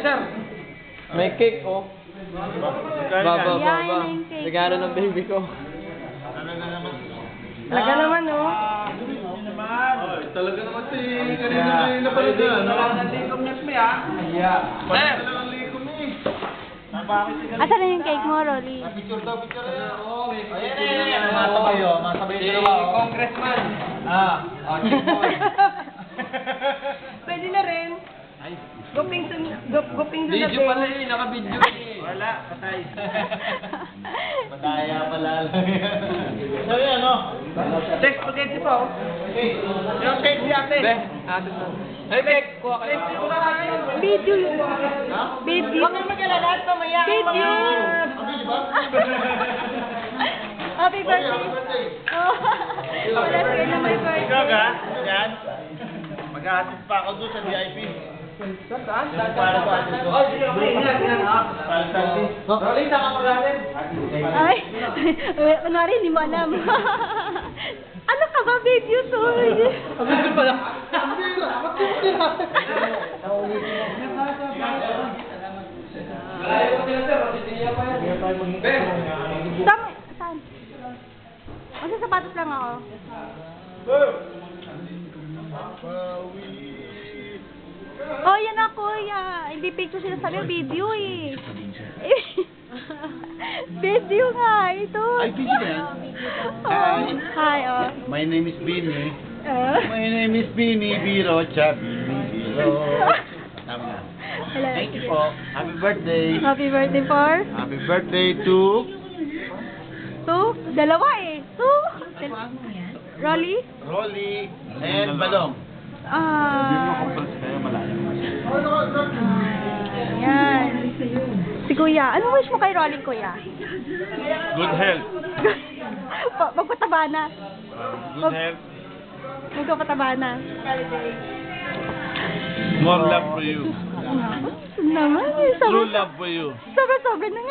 sir. May cake, oh. Baba. Yan yung cake. Regalo ng baby ko. Talaga naman, oh. Talaga naman si kanina na pala na. Nalikom net mo ya. Sir. Asan na yung cake mo, Rolly? Picture daw, picture. Oo, ayan. Masabay yun. Masabay yun. Si Congressman. Chief boy. Pwede na rin. Guping sa Video pala eh, naka-video eh. Wala, patay. Pataya pala lang yan. So yan, no? Check spaghetti po. Yung cake si ate. Ate na. Hey, cake! Kuha kayo. Video yun. Video. Huwag kang mag-alala at mamaya. Video. Happy birthday. Oh. Wala kayo na may birthday. Ikaw ka? Yan. Mag-assist pa ako doon sa VIP. Para sa atin ko. Para sa atin. Rolly, saan ka mag-alim? Ay, kunwari, hindi mo alam. Ano ka ba, video soy? Ano pala? Ba't di mo sila? Saan? Kasi sapatos lang ako. Oh, yan na, kuya. Hindi picture sila sabi, video eh. Video nga, ito. Ay, video ba yan? Oh. Hi, oh. My name is Bini. My name is Bini Biro Bini Biro. Tama na. Hello. Thank you po. Happy birthday. Happy birthday for? Happy birthday to... Two? Dalawa eh. Two? Rolly? Rolly and Balong. Kaya malayo. Yan. Si Kuya. Ano wish mo kay Rolly, Kuya? Good health. Magpataba na. Good health. Magpataba na. More love for you. Naman eh. True love for you. Sobra-sobra na nga.